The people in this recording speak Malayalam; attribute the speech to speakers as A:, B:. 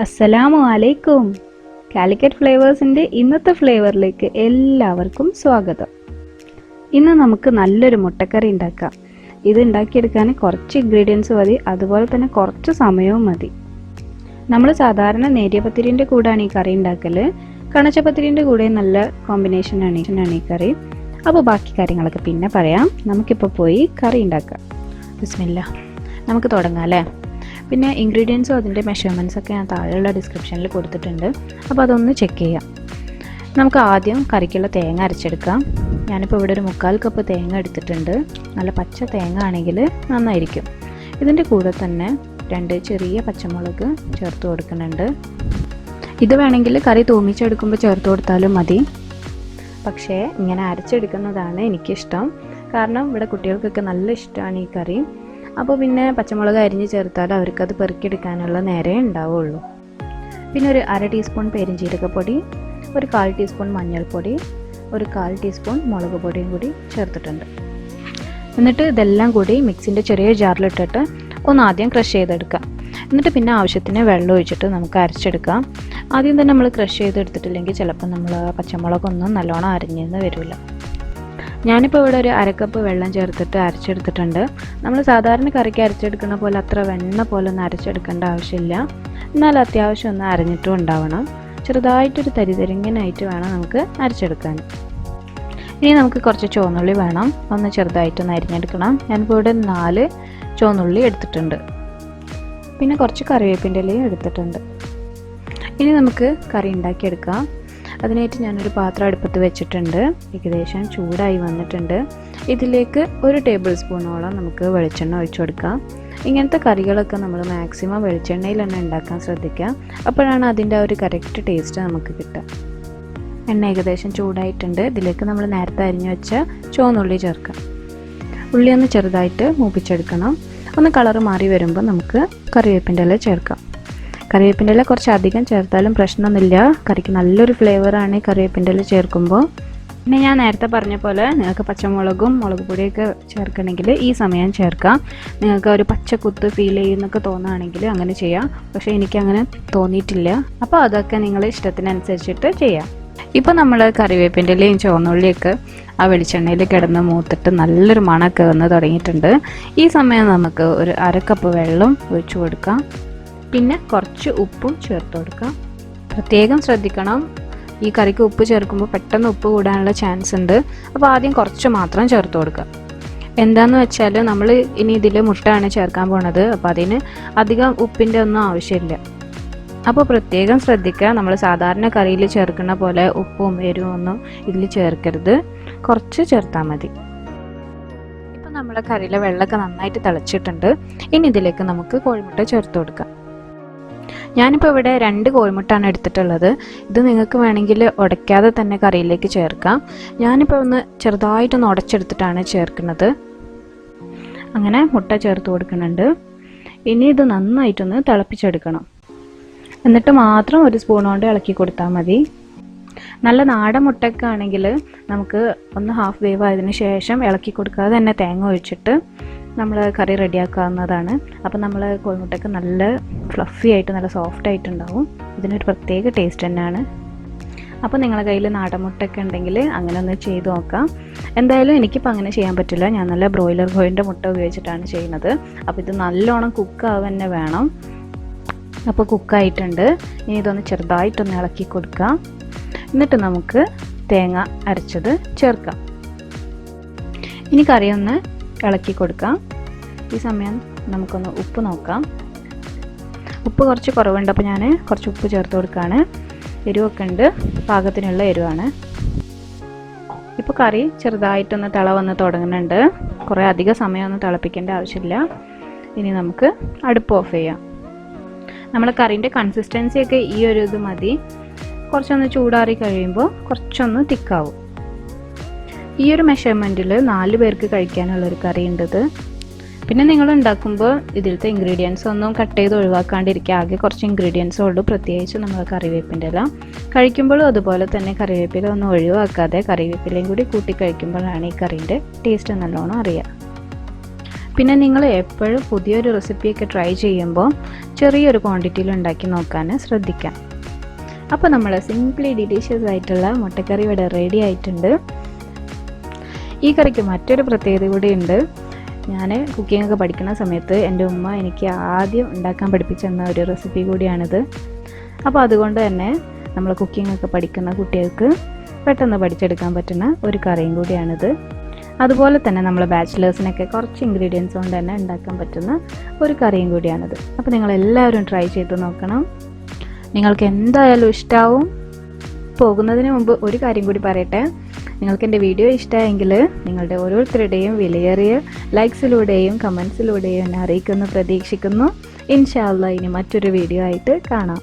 A: അസ്സലാമു അലൈക്കും. കാലിക്കറ്റ് ഫ്ലേവേഴ്സിൻ്റെ ഇന്നത്തെ ഫ്ലേവറിലേക്ക് എല്ലാവർക്കും സ്വാഗതം. ഇന്ന് നമുക്ക് നല്ലൊരു മുട്ടക്കറി ഉണ്ടാക്കാം. ഇത് ഉണ്ടാക്കിയെടുക്കാൻ കുറച്ച് ഇൻഗ്രീഡിയൻസ് മതി, അതുപോലെ തന്നെ കുറച്ച് സമയവും മതി. നമ്മൾ സാധാരണ നേരിയ പത്തിരിൻ്റെ കൂടെയാണ് ഈ കറി ഉണ്ടാക്കൽ. കണച്ചപ്പത്തിരിൻ്റെ കൂടെ നല്ല കോമ്പിനേഷനാണ് ഈ കറി. അപ്പോൾ ബാക്കി കാര്യങ്ങളൊക്കെ പിന്നെ പറയാം. നമുക്കിപ്പോൾ പോയി കറി ഉണ്ടാക്കാം. ബിസ്മില്ലാ, നമുക്ക് തുടങ്ങാം അല്ലേ? പിന്നെ ഇൻഗ്രീഡിയൻസും അതിൻ്റെ മെഷർമെൻറ്റ്സൊക്കെ ഞാൻ താഴെയുള്ള ഡിസ്ക്രിപ്ഷനിൽ കൊടുത്തിട്ടുണ്ട്, അപ്പോൾ അതൊന്ന് ചെക്ക് ചെയ്യാം. നമുക്ക് ആദ്യം കറിക്കുള്ള തേങ്ങ അരച്ചെടുക്കാം. ഞാനിപ്പോൾ ഇവിടെ ഒരു 1/4 കപ്പ് തേങ്ങ എടുത്തിട്ടുണ്ട്. നല്ല പച്ച തേങ്ങ ആണെങ്കിൽ നന്നായിരിക്കും. ഇതിൻ്റെ കൂടെ തന്നെ 2 ചെറിയ പച്ചമുളക് ചേർത്ത് കൊടുക്കുന്നുണ്ട്. ഇത് വേണമെങ്കിൽ കറി തൂമിച്ചെടുക്കുമ്പോൾ ചേർത്ത് കൊടുത്താലും മതി. പക്ഷേ ഇങ്ങനെ അരച്ചെടുക്കുന്നതാണ് എനിക്കിഷ്ടം. കാരണം ഇവിടെ കുട്ടികൾക്കൊക്കെ നല്ല ഇഷ്ടമാണ് ഈ കറി. അപ്പോൾ പിന്നെ പച്ചമുളക് അരിഞ്ഞ് ചേർത്താൽ അവർക്കത് പെറുക്കിയെടുക്കാനുള്ള നേരെ ഉണ്ടാവുള്ളൂ. പിന്നെ ഒരു 1/2 ടീസ്പൂൺ പെരിഞ്ജീരകപ്പൊടി, ഒരു 1/4 ടീസ്പൂൺ മഞ്ഞൾപ്പൊടി, ഒരു 1/4 ടീസ്പൂൺ മുളക് പൊടിയും കൂടി ചേർത്തിട്ടുണ്ട്. എന്നിട്ട് ഇതെല്ലാം കൂടി മിക്സിൻ്റെ ചെറിയ ജാറിലിട്ടിട്ട് ഒന്ന് ആദ്യം ക്രഷ് ചെയ്തെടുക്കാം. എന്നിട്ട് പിന്നെ ആവശ്യത്തിന് വെള്ളം ഒഴിച്ചിട്ട് നമുക്ക് അരച്ചെടുക്കാം. ആദ്യം തന്നെ നമ്മൾ ക്രഷ് ചെയ്തെടുത്തിട്ടില്ലെങ്കിൽ ചിലപ്പോൾ നമ്മൾ പച്ചമുളകൊന്നും നല്ലോണം അരിഞ്ഞെന്ന് വരില്ല. ഞാനിപ്പോൾ ഇവിടെ ഒരു 1/2 കപ്പ് വെള്ളം ചേർത്തിട്ട് അരച്ചെടുത്തിട്ടുണ്ട്. നമ്മൾ സാധാരണ കറിക്ക് അരച്ചെടുക്കുന്ന പോലെ അത്ര വെണ്ണ പോലെ ഒന്നും അരച്ചെടുക്കേണ്ട ആവശ്യമില്ല. എന്നാൽ അത്യാവശ്യം ഒന്ന് അരഞ്ഞിട്ടും ഉണ്ടാവണം. ചെറുതായിട്ടൊരു തരിതരിങ്ങനായിട്ട് വേണം നമുക്ക് അരച്ചെടുക്കാൻ. ഇനി നമുക്ക് കുറച്ച് ചുവന്നുള്ളി വേണം, ഒന്ന് ചെറുതായിട്ടൊന്ന് അരിഞ്ഞെടുക്കണം. ഞാനിപ്പോൾ ഇവിടെ 4 ചുവന്നുള്ളി എടുത്തിട്ടുണ്ട്. പിന്നെ കുറച്ച് കറിവേപ്പിൻ്റെ ഇലയും എടുത്തിട്ടുണ്ട്. ഇനി നമുക്ക് കറി ഉണ്ടാക്കിയെടുക്കാം. അതിനായിട്ട് ഞാനൊരു പാത്രം അടുപ്പത്ത് വെച്ചിട്ടുണ്ട്. ഏകദേശം ചൂടായി വന്നിട്ടുണ്ട്. ഇതിലേക്ക് 1 ടേബിൾ സ്പൂണോളം നമുക്ക് വെളിച്ചെണ്ണ ഒഴിച്ചു കൊടുക്കാം. ഇങ്ങനത്തെ കറികളൊക്കെ നമ്മൾ മാക്സിമം വെളിച്ചെണ്ണയിൽ തന്നെ ഉണ്ടാക്കാൻ ശ്രദ്ധിക്കുക. അപ്പോഴാണ് അതിൻ്റെ ഒരു കറക്റ്റ് ടേസ്റ്റ് നമുക്ക് കിട്ടുക. എണ്ണ ഏകദേശം ചൂടായിട്ടുണ്ട്. ഇതിലേക്ക് നമ്മൾ നേരത്തെ അരിഞ്ഞു വെച്ച ചുവന്നുള്ളി ചേർക്കാം. ഉള്ളി ഒന്ന് ചെറുതായിട്ട് മൂപ്പിച്ചെടുക്കണം. ഒന്ന് കളറ് മാറി വരുമ്പോൾ നമുക്ക് കറിവേപ്പിൻ്റെ ഇല ചേർക്കാം. കറിവേപ്പിൻ്റെ ഇല കുറച്ച് അധികം ചേർത്താലും പ്രശ്നമൊന്നുമില്ല. കറിക്ക് നല്ലൊരു ഫ്ലേവറാണ് ഈ കറിവേപ്പിൻ്റെ ഇല ചേർക്കുമ്പോൾ. പിന്നെ ഞാൻ നേരത്തെ പറഞ്ഞ പോലെ നിങ്ങൾക്ക് പച്ചമുളകും മുളക് പൊടിയൊക്കെ ചേർക്കണമെങ്കിൽ ഈ സമയം ചേർക്കാം. നിങ്ങൾക്ക് ഒരു പച്ചക്കുത്ത് ഫീൽ ചെയ്യുന്നൊക്കെ തോന്നുകയാണെങ്കിൽ അങ്ങനെ ചെയ്യാം. പക്ഷേ എനിക്കങ്ങനെ തോന്നിയിട്ടില്ല. അപ്പോൾ അതൊക്കെ നിങ്ങളുടെ ഇഷ്ടത്തിനനുസരിച്ചിട്ട് ചെയ്യാം. ഇപ്പോൾ നമ്മൾ കറിവേപ്പിൻ്റെ ഇലയും ചുവന്നുള്ളിയൊക്കെ ആ വെളിച്ചെണ്ണയിൽ കിടന്ന് മൂത്തിട്ട് നല്ലൊരു മണമൊക്കെ വന്ന് തുടങ്ങിയിട്ടുണ്ട്. ഈ സമയം നമുക്ക് ഒരു 1/2 കപ്പ് വെള്ളം ഒഴിച്ചു കൊടുക്കാം. പിന്നെ കുറച്ച് ഉപ്പും ചേർത്ത് കൊടുക്കാം. പ്രത്യേകം ശ്രദ്ധിക്കണം, ഈ കറിക്ക് ഉപ്പ് ചേർക്കുമ്പോൾ പെട്ടെന്ന് ഉപ്പ് കൂടാനുള്ള ചാൻസ് ഉണ്ട്. അപ്പോൾ ആദ്യം കുറച്ച് മാത്രം ചേർത്ത് കൊടുക്കുക. എന്താണെന്ന് വെച്ചാൽ നമ്മൾ ഇനി ഇതിൽ മുട്ടയാണ് ചേർക്കാൻ പോണത്. അപ്പോൾ അതിന് അധികം ഉപ്പിൻ്റെ ഒന്നും ആവശ്യമില്ല. അപ്പോൾ പ്രത്യേകം ശ്രദ്ധിക്കുക, നമ്മൾ സാധാരണ കറിയിൽ ചേർക്കുന്ന പോലെ ഉപ്പും എരിവും ഒന്നും ഇതിൽ ചേർക്കരുത്. കുറച്ച് ചേർത്താൽ മതി. ഇപ്പം നമ്മുടെ കറിയിലെ വെള്ളമൊക്കെ നന്നായിട്ട് തിളച്ചിട്ടുണ്ട്. ഇനി ഇതിലേക്ക് നമുക്ക് കോഴിമുട്ട ചേർത്ത് കൊടുക്കാം. ഞാനിപ്പോൾ ഇവിടെ 2 കോഴിമുട്ടയാണ് എടുത്തിട്ടുള്ളത്. ഇത് നിങ്ങൾക്ക് വേണമെങ്കിൽ ഉടയ്ക്കാതെ തന്നെ കറിയിലേക്ക് ചേർക്കാം. ഞാനിപ്പോൾ ഒന്ന് ചെറുതായിട്ടൊന്ന് ഉടച്ചെടുത്തിട്ടാണ് ചേർക്കുന്നത്. അങ്ങനെ മുട്ട ചേർത്ത് കൊടുക്കുന്നുണ്ട്. ഇനി ഇത് നന്നായിട്ടൊന്ന് തിളപ്പിച്ചെടുക്കണം. എന്നിട്ട് മാത്രം 1 സ്പൂൺ കൊണ്ട് ഇളക്കി കൊടുത്താൽ മതി. നല്ല നാടൻ മുട്ടയൊക്കെ ആണെങ്കിൽ നമുക്ക് ഒന്ന് ഹാഫ് വേവ് ആയതിനു ശേഷം ഇളക്കി കൊടുക്കാതെ തന്നെ തേങ്ങ ഒഴിച്ചിട്ട് നമ്മൾ കറി റെഡിയാക്കാവുന്നതാണ്. അപ്പോൾ നമ്മൾ കോഴിമുട്ടയൊക്കെ നല്ല ഫ്ലഫി ആയിട്ട് നല്ല സോഫ്റ്റ് ആയിട്ടുണ്ടാവും. ഇതിനൊരു പ്രത്യേക ടേസ്റ്റ് തന്നെയാണ്. അപ്പോൾ നിങ്ങളുടെ കയ്യിൽ നാടൻ മുട്ടയൊക്കെ ഉണ്ടെങ്കിൽ അങ്ങനെ ഒന്ന് ചെയ്ത് നോക്കാം. എന്തായാലും എനിക്കിപ്പോൾ അങ്ങനെ ചെയ്യാൻ പറ്റില്ല. ഞാൻ നല്ല ബ്രോയിലർ കോഴിൻ്റെ മുട്ട ഉപയോഗിച്ചിട്ടാണ് ചെയ്യുന്നത്. അപ്പോൾ ഇത് നല്ലോണം കുക്കാവുക തന്നെ വേണം. അപ്പോൾ കുക്കായിട്ടുണ്ട്. ഇനി ഇതൊന്ന് ചെറുതായിട്ടൊന്ന് ഇളക്കി കൊടുക്കാം. എന്നിട്ട് നമുക്ക് തേങ്ങ അരച്ചത് ചേർക്കാം. ഇനി കറി ഒന്ന് ഇളക്കി കൊടുക്കാം. ഈ സമയം നമുക്കൊന്ന് ഉപ്പ് നോക്കാം. ഉപ്പ് കുറച്ച് കുറവുണ്ട്, അപ്പോൾ ഞാൻ കുറച്ച് ഉപ്പ് ചേർത്ത് കൊടുക്കുകയാണ്. എരിവൊക്കെ ഉണ്ട്, പാകത്തിനുള്ള എരിവാണ്. ഇപ്പോൾ കറി ചെറുതായിട്ടൊന്ന് തിള വന്ന് തുടങ്ങുന്നുണ്ട്. കുറേ അധികം സമയമൊന്നും തിളപ്പിക്കേണ്ട ആവശ്യമില്ല. ഇനി നമുക്ക് അടുപ്പ് ഓഫ് ചെയ്യാം. നമ്മൾ കറീൻ്റെ കൺസിസ്റ്റൻസിയൊക്കെ ഈ ഒരു ഇത് മതി. കുറച്ചൊന്ന് ചൂടാറി കഴിയുമ്പോൾ കുറച്ചൊന്ന് തിക്കാവും. ഈ ഒരു മെഷർമെൻറ്റിൽ 4 പേർക്ക് കഴിക്കാനുള്ളൊരു കറി ഉണ്ടത്. പിന്നെ നിങ്ങൾ ഉണ്ടാക്കുമ്പോൾ ഇതിലത്തെ ഇൻഗ്രീഡിയൻസ് ഒന്നും കട്ട് ചെയ്ത് ഒഴിവാക്കാണ്ടിരിക്കുക. ആകെ കുറച്ച് ഇൻഗ്രീഡിയൻസേ ഉള്ളൂ, പ്രത്യേകിച്ച് നമ്മൾ കറിവേപ്പിൻ്റെ ഇല. കഴിക്കുമ്പോഴും അതുപോലെ തന്നെ കറിവേപ്പില ഒന്നും ഒഴിവാക്കാതെ കറിവേപ്പിലയും കൂടി കൂട്ടി കഴിക്കുമ്പോഴാണ് ഈ കറീൻ്റെ ടേസ്റ്റ് നല്ലോണം അറിയുക. പിന്നെ നിങ്ങൾ എപ്പോഴും പുതിയൊരു റെസിപ്പിയൊക്കെ ട്രൈ ചെയ്യുമ്പോൾ ചെറിയൊരു ക്വാണ്ടിറ്റിയിൽ ഉണ്ടാക്കി നോക്കാൻ ശ്രദ്ധിക്കാം. അപ്പോൾ നമ്മൾ സിംപ്ലി ഡിലീഷ്യസ് ആയിട്ടുള്ള മുട്ടക്കറി ഇവിടെ റെഡി ആയിട്ടുണ്ട്. ഈ കറിക്ക് മറ്റൊരു പ്രത്യേകത കൂടി ഉണ്ട്. ഞാൻ കുക്കിംഗ് ഒക്കെ പഠിക്കുന്ന സമയത്ത് എൻ്റെ ഉമ്മ എനിക്ക് ആദ്യം ഉണ്ടാക്കാൻ പഠിപ്പിച്ചു തന്ന ഒരു റെസിപ്പി കൂടിയാണിത്. അപ്പോൾ അതുകൊണ്ട് തന്നെ നമ്മൾ കുക്കിംഗ് ഒക്കെ പഠിക്കുന്ന കുട്ടികൾക്ക് പെട്ടെന്ന് പഠിച്ചെടുക്കാൻ പറ്റുന്ന ഒരു കറിയും കൂടിയാണിത്. അതുപോലെ തന്നെ നമ്മൾ ബാച്ചിലേഴ്സിനൊക്കെ കുറച്ച് ഇൻഗ്രീഡിയൻസ് കൊണ്ട് തന്നെ ഉണ്ടാക്കാൻ പറ്റുന്ന ഒരു കറിയും കൂടിയാണിത്. അപ്പോൾ നിങ്ങളെല്ലാവരും ട്രൈ ചെയ്ത് നോക്കണം. നിങ്ങൾക്ക് എന്തായാലും ഇഷ്ടമാവും. പോകുന്നതിന് മുമ്പ് ഒരു കാര്യം കൂടി പറയട്ടെ. നിങ്ങൾക്ക് എൻ്റെ വീഡിയോ ഇഷ്ടമായെങ്കിൽ നിങ്ങളുടെ ഓരോരുത്തരുടെയും വിലയേറിയ ലൈക്സിലൂടെയും കമൻസിലൂടെയും എന്നെ അറിയിക്കുമെന്ന് പ്രതീക്ഷിക്കുന്നു. ഇൻഷാ അല്ലാഹ് ഇനി മറ്റൊരു വീഡിയോ ആയിട്ട് കാണാം.